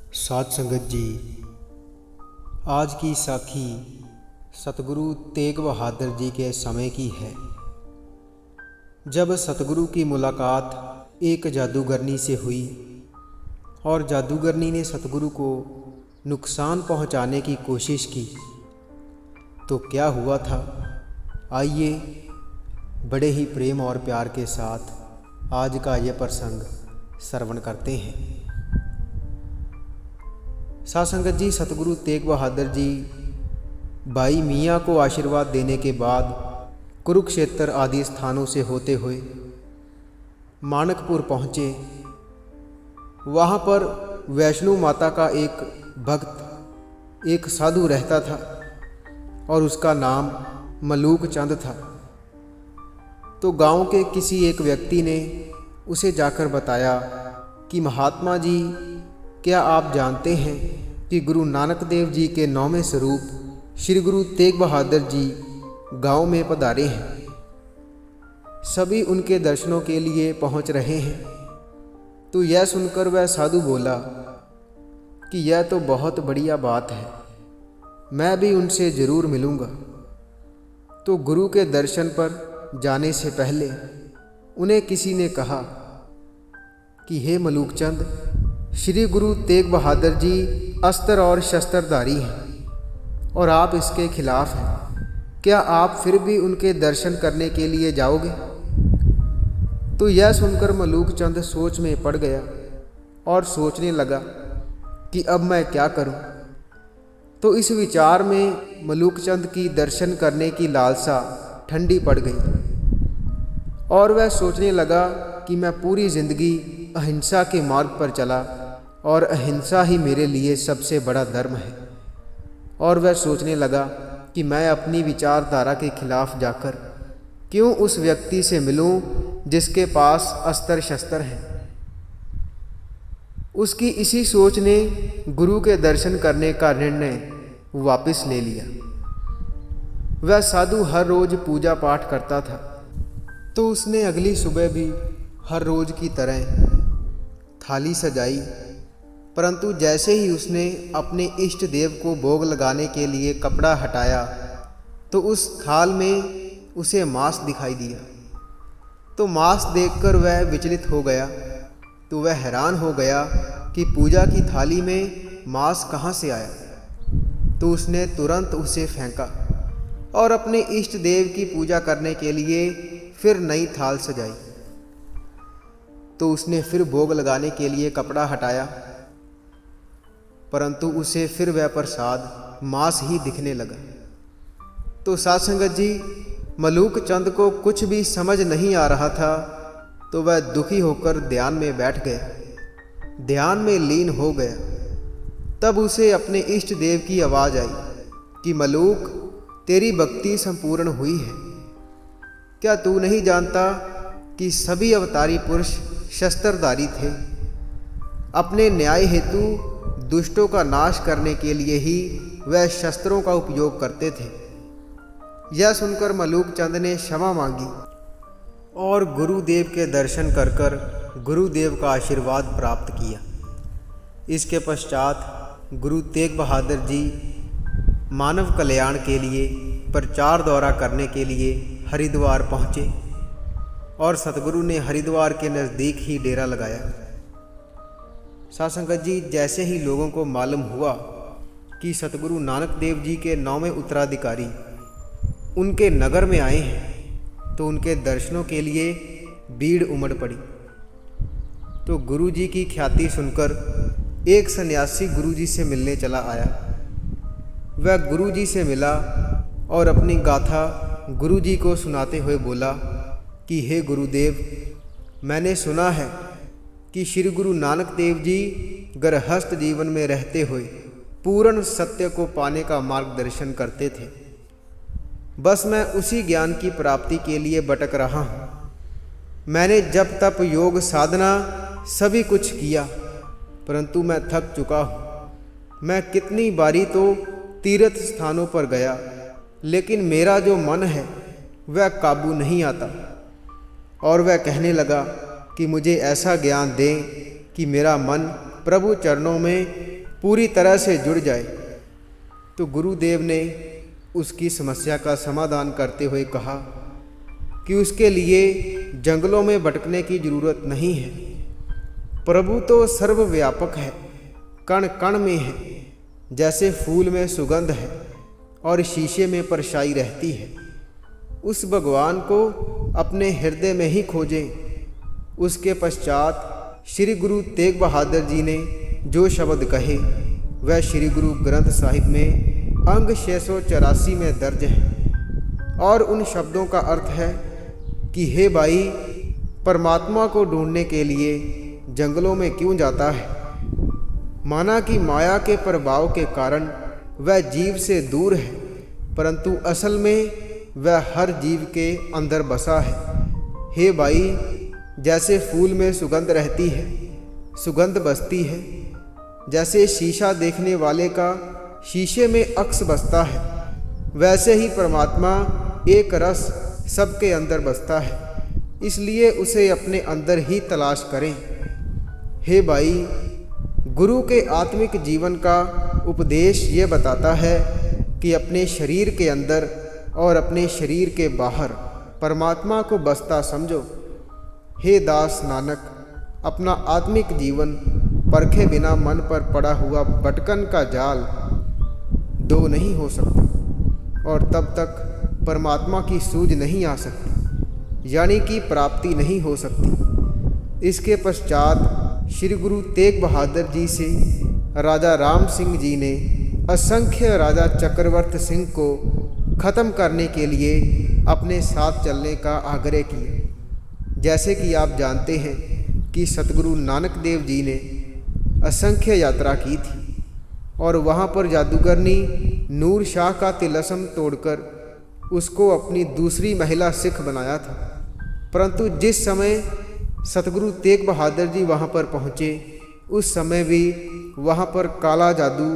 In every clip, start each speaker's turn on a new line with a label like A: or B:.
A: साध संगत जी, आज की साखी सतगुरु तेग बहादुर जी के समय की है। जब सतगुरु की मुलाकात एक जादूगरनी से हुई और जादूगरनी ने सतगुरु को नुकसान पहुंचाने की कोशिश की, तो क्या हुआ था, आइए बड़े ही प्रेम और प्यार के साथ आज का ये प्रसंग श्रवण करते हैं। साध संगत जी, सतगुरु तेग बहादुर जी भाई मियाँ को आशीर्वाद देने के बाद कुरुक्षेत्र आदि स्थानों से होते हुए मानकपुर पहुँचे। वहाँ पर वैष्णो माता का एक भक्त, एक साधु रहता था और उसका नाम मलूक चंद था। तो गांव के किसी एक व्यक्ति ने उसे जाकर बताया कि महात्मा जी, क्या आप जानते हैं कि गुरु नानक देव जी के 9वें स्वरूप श्री गुरु तेग बहादुर जी गांव में पधारे हैं। सभी उनके दर्शनों के लिए पहुंच रहे हैं। तो यह सुनकर वह साधु बोला कि यह तो बहुत बढ़िया बात है, मैं भी उनसे ज़रूर मिलूँगा। तो गुरु के दर्शन पर जाने से पहले उन्हें किसी ने कहा कि हे मलूक चंद, श्री गुरु तेग बहादुर जी अस्त्र और शस्त्रधारी हैं और आप इसके खिलाफ हैं। क्या आप फिर भी उनके दर्शन करने के लिए जाओगे? तो यह सुनकर मलूक चंद सोच में पड़ गया और सोचने लगा कि अब मैं क्या करूं। तो इस विचार में मलूक चंद की दर्शन करने की लालसा ठंडी पड़ गई और वह सोचने लगा कि मैं पूरी ज़िंदगी अहिंसा के मार्ग पर चला और अहिंसा ही मेरे लिए सबसे बड़ा धर्म है। और वह सोचने लगा कि मैं अपनी विचारधारा के खिलाफ जाकर क्यों उस व्यक्ति से मिलूं जिसके पास अस्त्र शस्त्र हैं। उसकी इसी सोच ने गुरु के दर्शन करने का निर्णय वापस ले लिया। वह साधु हर रोज़ पूजा पाठ करता था, तो उसने अगली सुबह भी हर रोज़ की तरह थाली सजाई। परंतु जैसे ही उसने अपने इष्ट देव को भोग लगाने के लिए कपड़ा हटाया, तो उस थाल में उसे मांस दिखाई दिया। तो मांस देखकर वह विचलित हो गया। तो वह हैरान हो गया कि पूजा की थाली में मांस कहाँ से आया। तो उसने तुरंत उसे फेंका और अपने इष्ट देव की पूजा करने के लिए फिर नई थाल सजाई। तो उसने फिर भोग लगाने के लिए कपड़ा हटाया, परंतु उसे फिर वह प्रसाद मांस ही दिखने लगा। तो साध संगत जी, मलूक चंद को कुछ भी समझ नहीं आ रहा था। तो वह दुखी होकर ध्यान में बैठ गया, ध्यान में लीन हो गया। तब उसे अपने इष्ट देव की आवाज़ आई कि मलूक, तेरी भक्ति संपूर्ण हुई है। क्या तू नहीं जानता कि सभी अवतारी पुरुष शस्त्रधारी थे? अपने न्याय हेतु दुष्टों का नाश करने के लिए ही वह शस्त्रों का उपयोग करते थे। यह सुनकर मलूक चंद ने क्षमा मांगी और गुरुदेव के दर्शन कर गुरुदेव का आशीर्वाद प्राप्त किया। इसके पश्चात गुरु तेग बहादुर जी मानव कल्याण के लिए प्रचार दौरा करने के लिए हरिद्वार पहुँचे और सतगुरु ने हरिद्वार के नज़दीक ही डेरा लगाया। साध संगत जी, जैसे ही लोगों को मालूम हुआ कि सतगुरु नानक देव जी के 9वें उत्तराधिकारी उनके नगर में आए हैं, तो उनके दर्शनों के लिए भीड़ उमड़ पड़ी। तो गुरु जी की ख्याति सुनकर एक सन्यासी गुरु जी से मिलने चला आया। वह गुरु जी से मिला और अपनी गाथा गुरु जी को सुनाते हुए बोला कि हे गुरुदेव, मैंने सुना है कि श्री गुरु नानक देव जी गृहस्थ जीवन में रहते हुए पूर्ण सत्य को पाने का मार्गदर्शन करते थे। बस मैं उसी ज्ञान की प्राप्ति के लिए भटक रहा हूँ। मैंने जप तप योग साधना सभी कुछ किया, परंतु मैं थक चुका हूँ। मैं कितनी बारी तो तीर्थ स्थानों पर गया, लेकिन मेरा जो मन है वह काबू नहीं आता। और वह कहने लगा कि मुझे ऐसा ज्ञान दें कि मेरा मन प्रभु चरणों में पूरी तरह से जुड़ जाए। तो गुरुदेव ने उसकी समस्या का समाधान करते हुए कहा कि उसके लिए जंगलों में भटकने की जरूरत नहीं है। प्रभु तो सर्वव्यापक है, कण कण में है। जैसे फूल में सुगंध है और शीशे में परछाई रहती है, उस भगवान को अपने हृदय में ही खोजें। उसके पश्चात श्री गुरु तेग बहादुर जी ने जो शब्द कहे वह श्री गुरु ग्रंथ साहिब में अंग 684 में दर्ज है। और उन शब्दों का अर्थ है कि हे भाई, परमात्मा को ढूंढने के लिए जंगलों में क्यों जाता है। माना कि माया के प्रभाव के कारण वह जीव से दूर है, परंतु असल में वह हर जीव के अंदर बसा है। हे भाई, जैसे फूल में सुगंध रहती है, सुगंध बसती है, जैसे शीशा देखने वाले का शीशे में अक्स बसता है, वैसे ही परमात्मा एक रस सबके अंदर बसता है। इसलिए उसे अपने अंदर ही तलाश करें। हे भाई, गुरु के आत्मिक जीवन का उपदेश ये बताता है कि अपने शरीर के अंदर और अपने शरीर के बाहर परमात्मा को बसता समझो। हे दास नानक, अपना आत्मिक जीवन परखे बिना मन पर पड़ा हुआ भटकन का जाल दो नहीं हो सकता और तब तक परमात्मा की सूझ नहीं आ सकती, यानी कि प्राप्ति नहीं हो सकती। इसके पश्चात श्री गुरु तेग बहादुर जी से राजा राम सिंह जी ने असंख्य राजा चक्रवर्त सिंह को ख़त्म करने के लिए अपने साथ चलने का आग्रह किया। जैसे कि आप जानते हैं कि सतगुरु नानक देव जी ने असंख्य यात्रा की थी और वहाँ पर जादूगरनी नूर शाह का तिलस्म तोड़कर उसको अपनी दूसरी महिला सिख बनाया था। परंतु जिस समय सतगुरु तेग बहादुर जी वहाँ पर पहुँचे, उस समय भी वहाँ पर काला जादू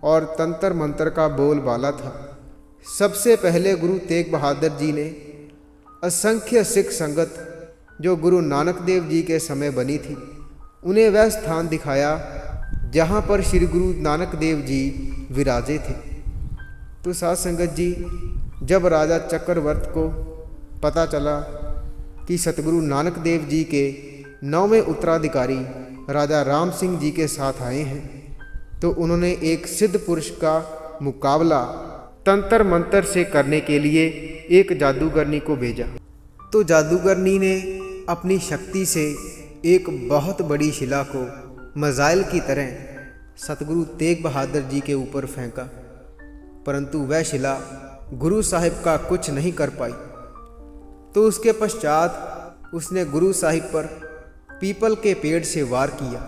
A: और तंत्र मंत्र का बोलबाला था। सबसे पहले गुरु तेग बहादुर जी ने असंख्य सिख संगत जो गुरु नानक देव जी के समय बनी थी, उन्हें वह स्थान दिखाया जहाँ पर श्री गुरु नानक देव जी विराजे थे। तो साध संगत जी, जब राजा चक्रवर्त को पता चला कि सतगुरु नानक देव जी के 9वें उत्तराधिकारी राजा राम सिंह जी के साथ आए हैं, तो उन्होंने एक सिद्ध पुरुष का मुकाबला तंत्र मंत्र से करने के लिए एक जादूगरनी को भेजा। तो जादूगरनी ने अपनी शक्ति से एक बहुत बड़ी शिला को मजाइल की तरह सतगुरु तेग बहादुर जी के ऊपर फेंका, परंतु वह शिला गुरु साहिब का कुछ नहीं कर पाई। तो उसके पश्चात उसने गुरु साहिब पर पीपल के पेड़ से वार किया,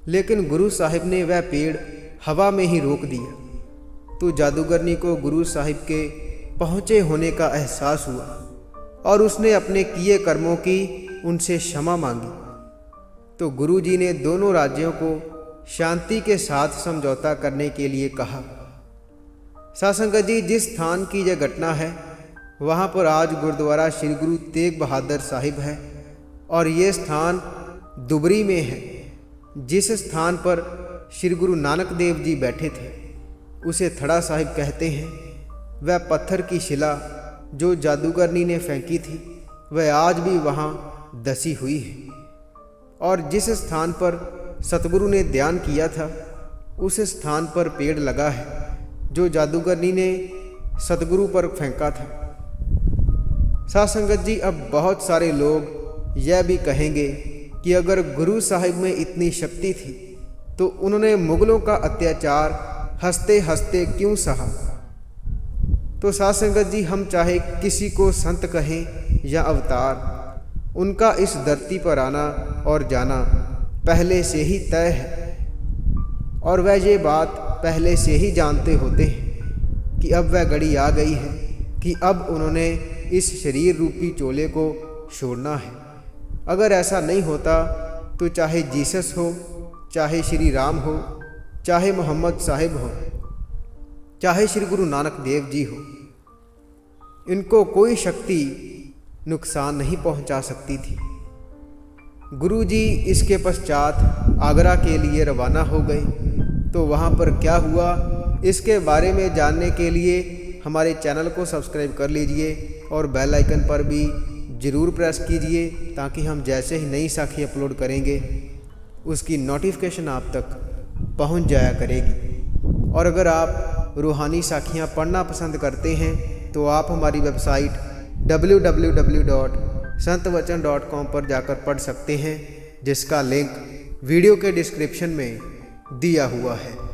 A: लेकिन गुरु साहिब ने वह पेड़ हवा में ही रोक दिया। तो जादूगरनी को गुरु साहिब के पहुँचे होने का एहसास हुआ और उसने अपने किए कर्मों की उनसे क्षमा मांगी। तो गुरु जी ने दोनों राज्यों को शांति के साथ समझौता करने के लिए कहा। साध संगत जी, जिस स्थान की यह घटना है वहाँ पर आज गुरुद्वारा श्री गुरु तेग बहादुर साहिब है और ये स्थान दुबरी में है। जिस स्थान पर श्री गुरु नानक देव जी बैठे थे उसे थड़ा साहिब कहते हैं। वह पत्थर की शिला जो जादूगरनी ने फेंकी थी वह आज भी वहाँ दसी हुई है। और जिस स्थान पर सतगुरु ने ध्यान किया था उस स्थान पर पेड़ लगा है जो जादूगरनी ने सतगुरु पर फेंका था। साध संगत जी, अब बहुत सारे लोग यह भी कहेंगे कि अगर गुरु साहिब में इतनी शक्ति थी तो उन्होंने मुगलों का अत्याचार हंसते हंसते क्यों सहा। तो साध संगत जी, हम चाहे किसी को संत कहें या अवतार, उनका इस धरती पर आना और जाना पहले से ही तय है और वह ये बात पहले से ही जानते होते हैं कि अब वह घड़ी आ गई है कि अब उन्होंने इस शरीर रूपी चोले को छोड़ना है। अगर ऐसा नहीं होता तो चाहे जीसस हो, चाहे श्री राम हो, चाहे मोहम्मद साहिब हो, चाहे श्री गुरु नानक देव जी हो, इनको कोई शक्ति नुकसान नहीं पहुंचा सकती थी। गुरु जी इसके पश्चात आगरा के लिए रवाना हो गए। तो वहाँ पर क्या हुआ, इसके बारे में जानने के लिए हमारे चैनल को सब्सक्राइब कर लीजिए और बेल आइकन पर भी ज़रूर प्रेस कीजिए, ताकि हम जैसे ही नई साखी अपलोड करेंगे उसकी नोटिफिकेशन आप तक पहुंच जाया करेगी। और अगर आप रूहानी साखियां पढ़ना पसंद करते हैं तो आप हमारी वेबसाइट www.santwachan.com पर जाकर पढ़ सकते हैं, जिसका लिंक वीडियो के डिस्क्रिप्शन में दिया हुआ है।